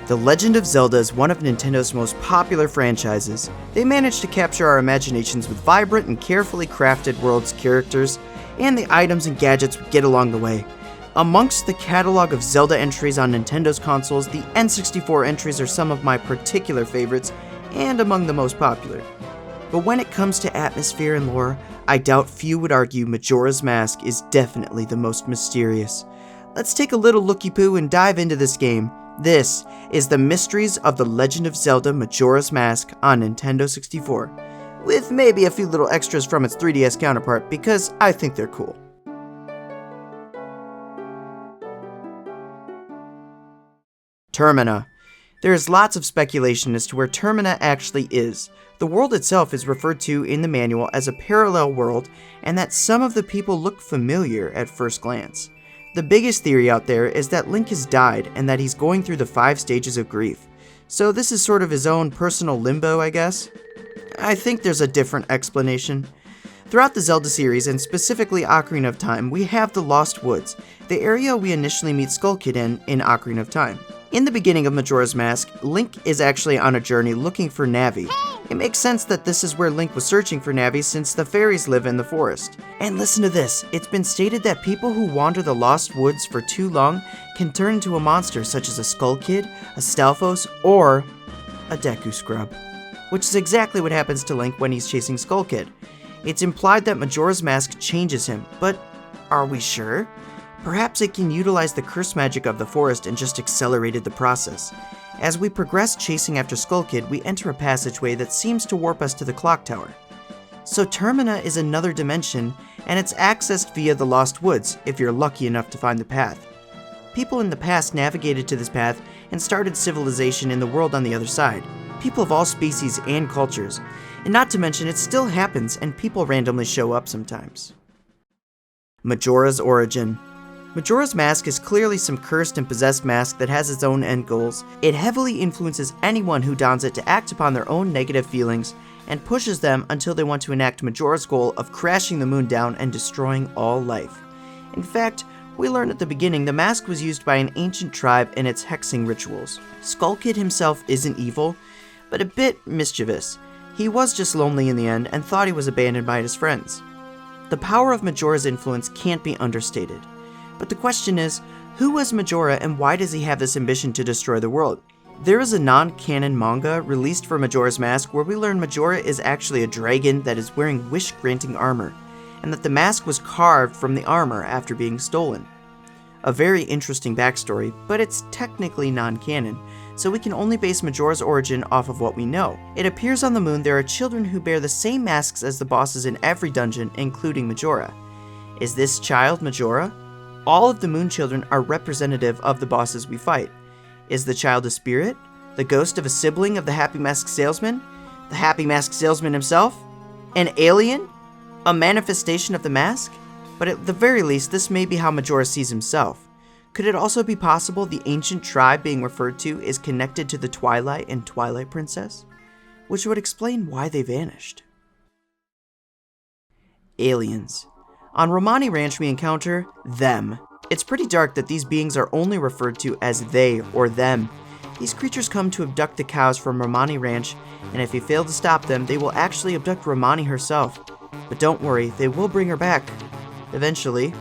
The Legend of Zelda is one of Nintendo's most popular franchises. They managed to capture our imaginations with vibrant and carefully crafted worlds, characters, and the items and gadgets we get along the way. Amongst the catalog of Zelda entries on Nintendo's consoles, the N64 entries are some of my particular favorites and among the most popular. But when it comes to atmosphere and lore, I doubt few would argue Majora's Mask is definitely the most mysterious. Let's take a little looky-poo and dive into this game. This is the Mysteries of the Legend of Zelda Majora's Mask on Nintendo 64, with maybe a few little extras from its 3DS counterpart because I think they're cool. Termina. There is lots of speculation as to where Termina actually is. The world itself is referred to in the manual as a parallel world, and that some of the people look familiar at first glance. The biggest theory out there is that Link has died and that he's going through the 5 stages of grief. So this is sort of his own personal limbo, I guess? I think there's a different explanation. Throughout the Zelda series, and specifically Ocarina of Time, we have the Lost Woods, the area we initially meet Skull Kid in Ocarina of Time. In the beginning of Majora's Mask, Link is actually on a journey looking for Navi. It makes sense that this is where Link was searching for Navi since the fairies live in the forest. And listen to this, it's been stated that people who wander the Lost Woods for too long can turn into a monster such as a Skull Kid, a Stalfos, or a Deku Scrub. Which is exactly what happens to Link when he's chasing Skull Kid. It's implied that Majora's Mask changes him, but are we sure? Perhaps it can utilize the curse magic of the forest and just accelerated the process. As we progress chasing after Skull Kid, we enter a passageway that seems to warp us to the clock tower. So Termina is another dimension, and it's accessed via the Lost Woods, if you're lucky enough to find the path. People in the past navigated to this path and started civilization in the world on the other side. People of all species and cultures. And not to mention, it still happens and people randomly show up sometimes. Majora's origin. Majora's Mask is clearly some cursed and possessed mask that has its own end goals. It heavily influences anyone who dons it to act upon their own negative feelings, and pushes them until they want to enact Majora's goal of crashing the moon down and destroying all life. In fact, we learn at the beginning the mask was used by an ancient tribe in its hexing rituals. Skull Kid himself isn't evil, but a bit mischievous. He was just lonely in the end and thought he was abandoned by his friends. The power of Majora's influence can't be understated. But the question is, who was Majora and why does he have this ambition to destroy the world? There is a non-canon manga released for Majora's Mask where we learn Majora is actually a dragon that is wearing wish-granting armor, and that the mask was carved from the armor after being stolen. A very interesting backstory, but it's technically non-canon, so we can only base Majora's origin off of what we know. It appears on the moon there are children who bear the same masks as the bosses in every dungeon, including Majora. Is this child Majora? All of the moon children are representative of the bosses we fight. Is the child a spirit? The ghost of a sibling of the Happy Mask Salesman? The Happy Mask Salesman himself? An alien? A manifestation of the mask? But at the very least, this may be how Majora sees himself. Could it also be possible the ancient tribe being referred to is connected to the Twilight and Twilight Princess? Which would explain why they vanished. Aliens. On Romani Ranch we encounter them. It's pretty dark that these beings are only referred to as they or them. These creatures come to abduct the cows from Romani Ranch, and if you fail to stop them, they will actually abduct Romani herself. But don't worry, they will bring her back. Eventually.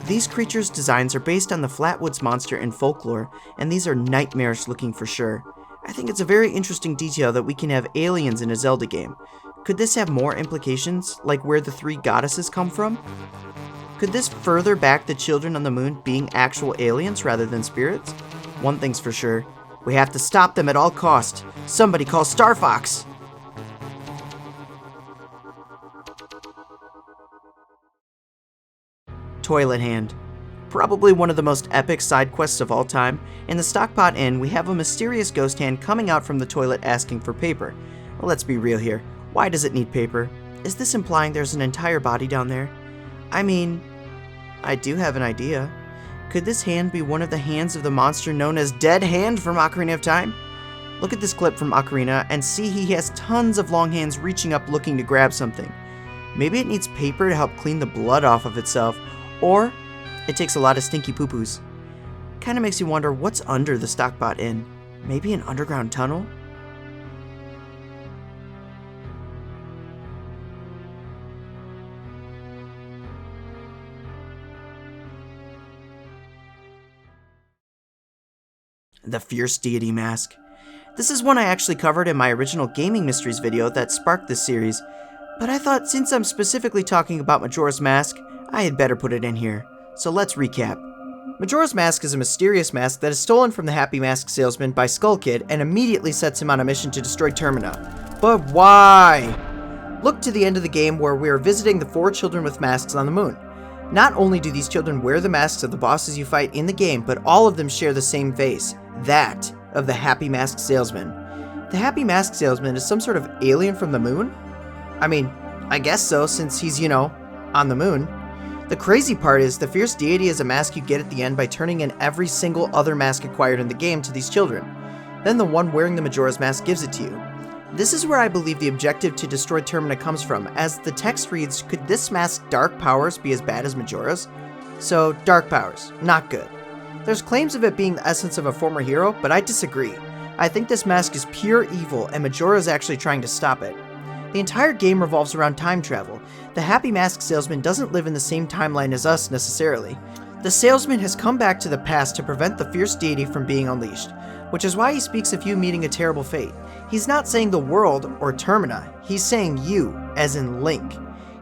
These creatures' designs are based on the Flatwoods monster in folklore, and these are nightmarish looking for sure. I think it's a very interesting detail that we can have aliens in a Zelda game. Could this have more implications, like where the 3 goddesses come from? Could this further back the children on the moon being actual aliens rather than spirits? One thing's for sure, we have to stop them at all cost. Somebody call Star Fox! Toilet Hand. Probably one of the most epic side quests of all time. In the Stockpot Inn, we have a mysterious ghost hand coming out from the toilet asking for paper. Well, let's be real here. Why does it need paper? Is this implying there's an entire body down there? I mean, I do have an idea. Could this hand be one of the hands of the monster known as Dead Hand from Ocarina of Time? Look at this clip from Ocarina and see he has tons of long hands reaching up looking to grab something. Maybe it needs paper to help clean the blood off of itself, or it takes a lot of stinky poo-poos. Kinda makes you wonder what's under the Stockpot Inn. Maybe an underground tunnel? The Fierce Deity Mask. This is one I actually covered in my original Gaming Mysteries video that sparked this series, but I thought since I'm specifically talking about Majora's Mask, I had better put it in here. So let's recap. Majora's Mask is a mysterious mask that is stolen from the Happy Mask salesman by Skull Kid and immediately sets him on a mission to destroy Termina. But why? Look to the end of the game where we are visiting the 4 children with masks on the moon. Not only do these children wear the masks of the bosses you fight in the game, but all of them share the same face, that of the Happy Mask salesman. The Happy Mask salesman is some sort of alien from the moon? I mean, I guess so, since he's, on the moon. The crazy part is, the Fierce Deity is a mask you get at the end by turning in every single other mask acquired in the game to these children. Then the one wearing the Majora's Mask gives it to you. This is where I believe the objective to destroy Termina comes from, as the text reads, could this mask's dark powers be as bad as Majora's? So, dark powers, not good. There's claims of it being the essence of a former hero, but I disagree. I think this mask is pure evil, and Majora is actually trying to stop it. The entire game revolves around time travel. The Happy Mask salesman doesn't live in the same timeline as us necessarily. The salesman has come back to the past to prevent the Fierce Deity from being unleashed, which is why he speaks of you meeting a terrible fate. He's not saying the world or Termina, he's saying you, as in Link.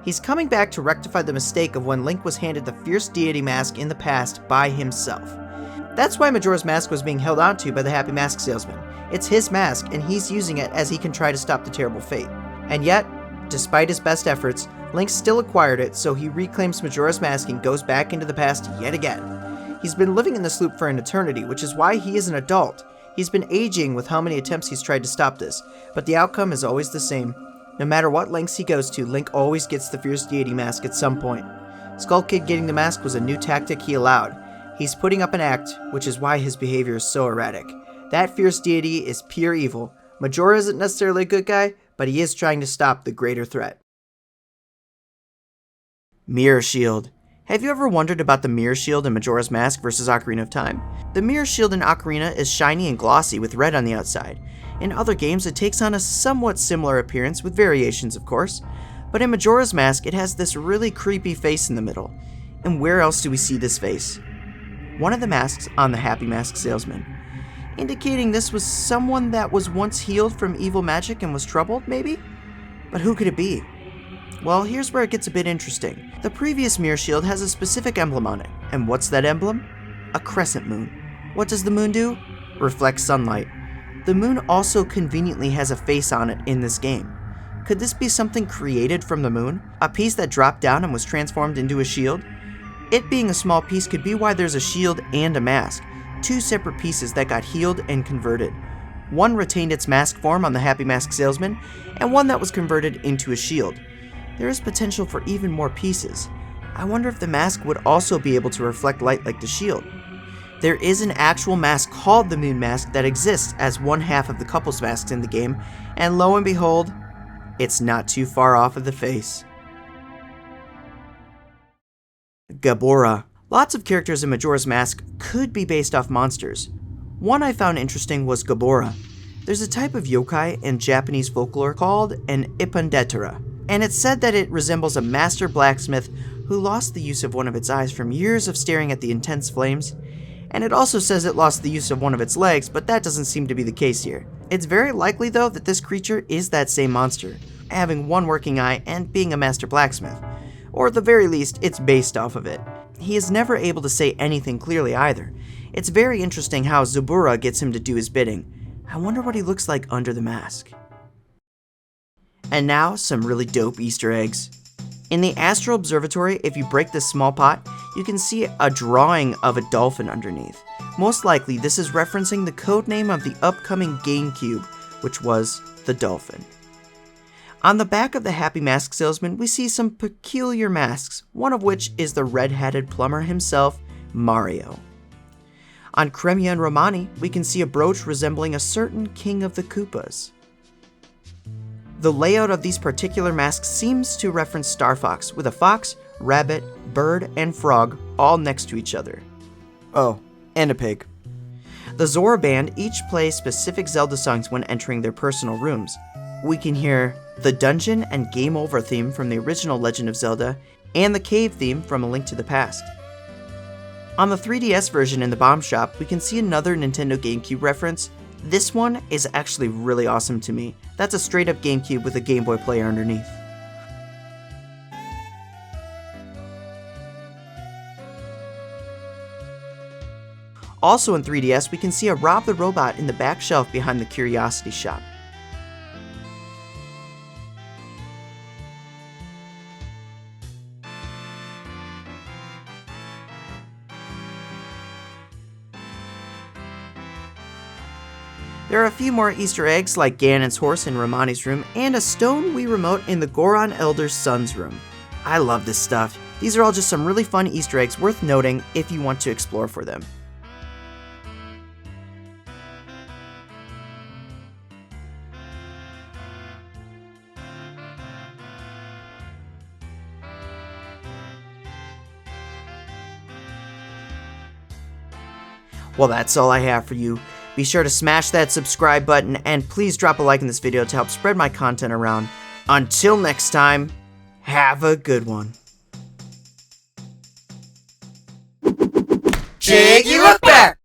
He's coming back to rectify the mistake of when Link was handed the Fierce Deity mask in the past by himself. That's why Majora's Mask was being held onto by the Happy Mask salesman. It's his mask, and he's using it as he can try to stop the terrible fate. And yet, despite his best efforts, Link still acquired it, so he reclaims Majora's Mask and goes back into the past yet again. He's been living in this loop for an eternity, which is why he is an adult. He's been aging with how many attempts he's tried to stop this, but the outcome is always the same. No matter what lengths he goes to, Link always gets the Fierce Deity mask at some point. Skull Kid getting the mask was a new tactic he allowed. He's putting up an act, which is why his behavior is so erratic. That Fierce Deity is pure evil. Majora isn't necessarily a good guy, but he is trying to stop the greater threat. Mirror Shield. Have you ever wondered about the Mirror Shield in Majora's Mask versus Ocarina of Time? The Mirror Shield in Ocarina is shiny and glossy with red on the outside. In other games, it takes on a somewhat similar appearance, with variations of course. But in Majora's Mask, it has this really creepy face in the middle. And where else do we see this face? One of the masks on the Happy Mask salesman, indicating this was someone that was once healed from evil magic and was troubled, maybe? But who could it be? Well, here's where it gets a bit interesting. The previous Mirror Shield has a specific emblem on it, and what's that emblem? A crescent moon. What does the moon do? Reflects sunlight. The moon also conveniently has a face on it in this game. Could this be something created from the moon? A piece that dropped down and was transformed into a shield? It being a small piece could be why there's a shield and a mask, 2 separate pieces that got healed and converted. One retained its mask form on the Happy Mask salesman, and one that was converted into a shield. There is potential for even more pieces. I wonder if the mask would also be able to reflect light like the shield. There is an actual mask called the Moon Mask that exists as one half of the couple's masks in the game, and lo and behold, it's not too far off of the face. Gabora. Lots of characters in Majora's Mask could be based off monsters. One I found interesting was Gabora. There's a type of yokai in Japanese folklore called an Ippondetora, and it's said that it resembles a master blacksmith who lost the use of one of its eyes from years of staring at the intense flames, and it also says it lost the use of one of its legs, but that doesn't seem to be the case here. It's very likely though that this creature is that same monster, having one working eye and being a master blacksmith. Or at the very least, it's based off of it. He is never able to say anything clearly either. It's very interesting how Zabura gets him to do his bidding. I wonder what he looks like under the mask. And now, some really dope Easter eggs. In the Astral Observatory, if you break this small pot, you can see a drawing of a dolphin underneath. Most likely, this is referencing the codename of the upcoming GameCube, which was the Dolphin. On the back of the Happy Mask salesman, we see some peculiar masks, one of which is the red-hatted plumber himself, Mario. On Cremia and Romani, we can see a brooch resembling a certain king of the Koopas. The layout of these particular masks seems to reference Star Fox, with a fox, rabbit, bird, and frog all next to each other. Oh, and a pig. The Zora Band each play specific Zelda songs when entering their personal rooms. We can hear the Dungeon and Game Over theme from the original Legend of Zelda, and the Cave theme from A Link to the Past. On the 3DS version in the Bomb Shop, we can see another Nintendo GameCube reference. This one is actually really awesome to me. That's a straight up GameCube with a Game Boy player underneath. Also in 3DS, we can see a Rob the Robot in the back shelf behind the Curiosity Shop. There are a few more Easter eggs like Ganon's horse in Romani's room and a stone Wii remote in the Goron Elder's son's room. I love this stuff. These are all just some really fun Easter eggs worth noting if you want to explore for them. Well, that's all I have for you. Be sure to smash that subscribe button and please drop a like in this video to help spread my content around. Until next time, have a good one. Jiggylookback!